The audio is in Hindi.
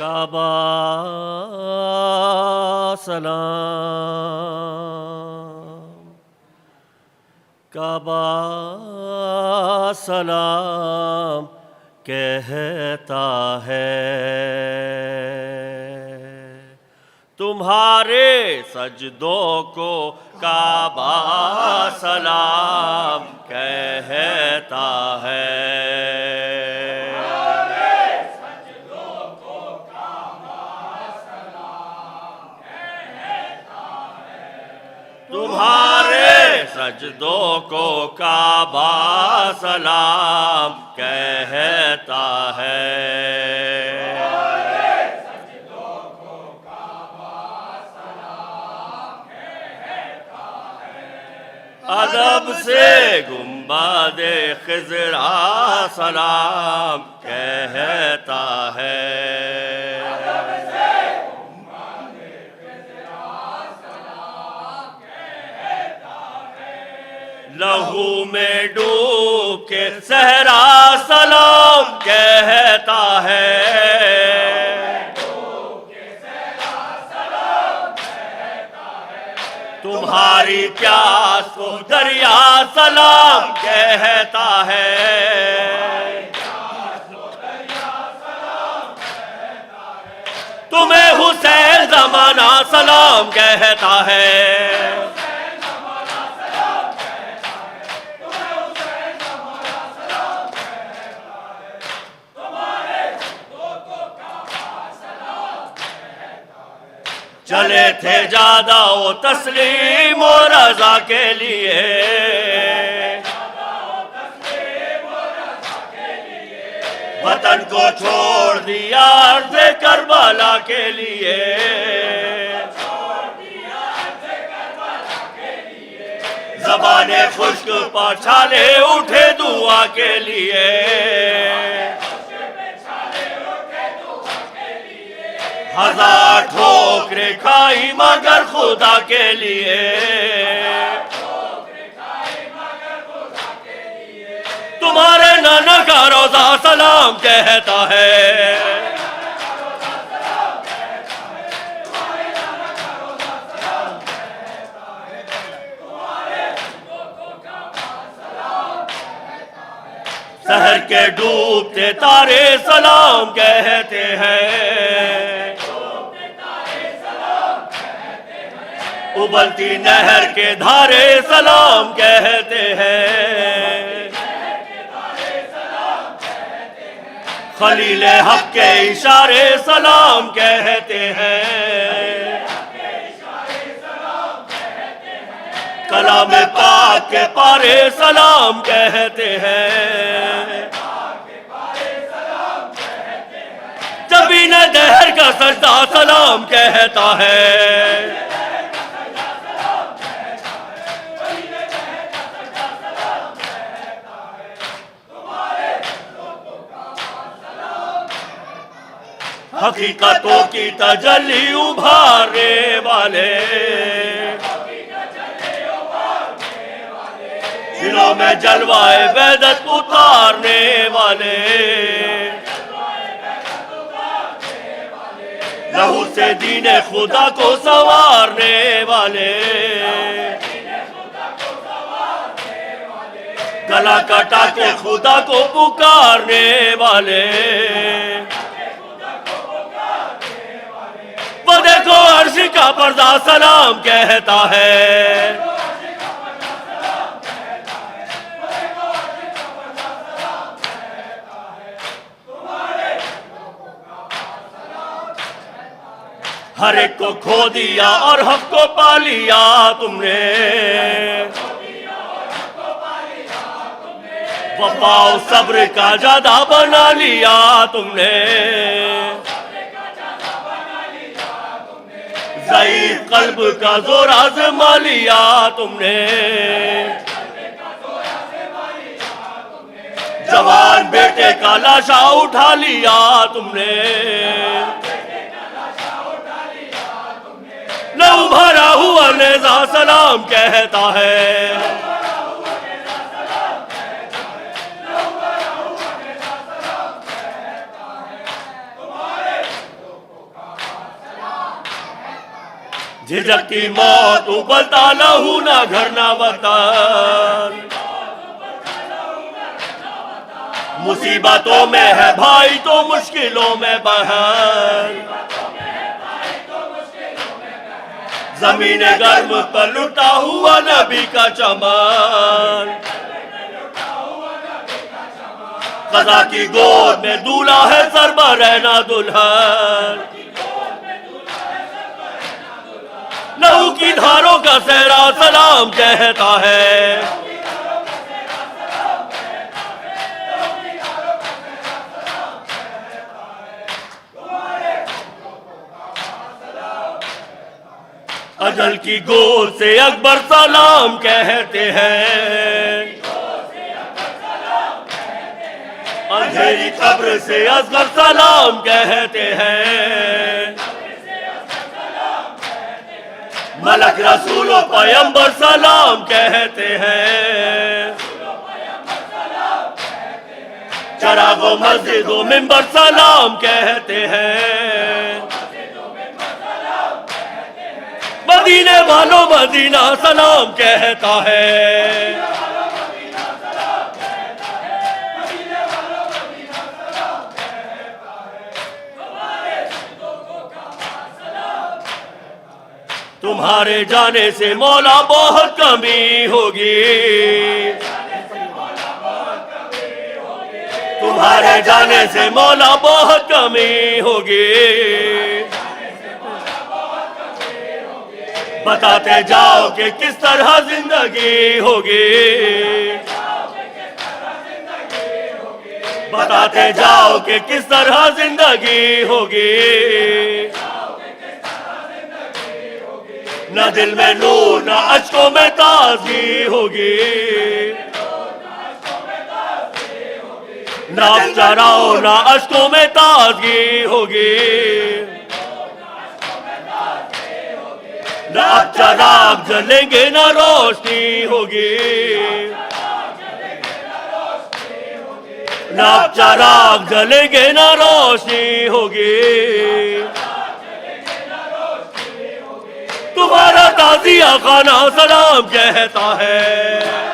काबा सलाम, काबा सलाम कहता है। तुम्हारे सजदों को काबा सलाम कहता है। तुम्हारे सजदों को काबा सलाम कहता है। अदब से गुंबदे खिज़रा सलाम कहता है। लहू में डूब के सहरा सलाम कहता है। तुम्हारी प्यास को दरिया सलाम कहता है। तुम्हें हुसैन ज़माना सलाम कहता है। चले थे ज्यादा वो तस्लीम और रज़ा के लिए, वतन को छोड़ दिया अर्ज़ करबला के लिए। ज़बाने खुश्क पर छाले उठे दुआ के लिए। हजार ठोकरें खाई मगर खुदा के लिए। तुम्हारे नाना का रोज़ा सलाम कहता है। शहर के डूबते तारे सलाम कहते हैं। उबलती नहर के धारे सलाम कहते हैं। खलील हक के इशारे सलाम कहते हैं। कलाम पाक के पारे सलाम कहते हैं। जबीन दहर का सजदा सलाम कहता है। हकीकतों की तजल्ली उभारने वाले, दिलों में जलवाए वहदत उतारने वाले, लहू से दीने खुदा को संवारने वाले, गला कटा के खुदा को पुकारने वाले। वो देखो अर्श का पर्दा सलाम कहता है। हर एक को खो दिया और हक को पा लिया तुमने। वफा और सब्र का जादा बना लिया तुमने। ज़ईफ़ क़ल्ब का ज़ोर आज़मा लिया तुमने। जवान बेटे का लाशा उठा लिया तुमने। लहू भरा हुआ नेज़ा सलाम कहता है। झिझकती मौत उबलता लहू ना घर ना वतन। मुसीबतों में है भाई तो मुश्किलों में बहन। जमीन गर्म पर लुटा हुआ नबी का चमन। कज़ा की गोद में दूल्हा है सरबरहना दुल्हन। लहू की धारों का सहरा सलाम कहता है। अजल की गोद से अकबर सलाम कहते हैं। अंधेरी कब्र से असगर सलाम कहते हैं। मलक रसूलों पैगंबर सलाम कहते हैं। चरागो मस्जिदो मिंबर सलाम कहते हैं। मदीने वालों मदीना सलाम कहता है। तुम्हारे जाने से मौला बहुत कमी होगी। तुम्हारे जाने से मौला बहुत कमी होगी। बताते जाओ कि किस तरह जिंदगी होगी। बताते जाओ कि किस तरह जिंदगी होगी। न दिल में नूर न अश्कों में ताज़गी होगी। न चराओ न अश्कों में ताज़गी होगी। न चराग जलेंगे न रोशनी होगी। न चराग जलेंगे न रोशनी होगी। तुम्हारा ताज़िया खाना सलाम कहता है।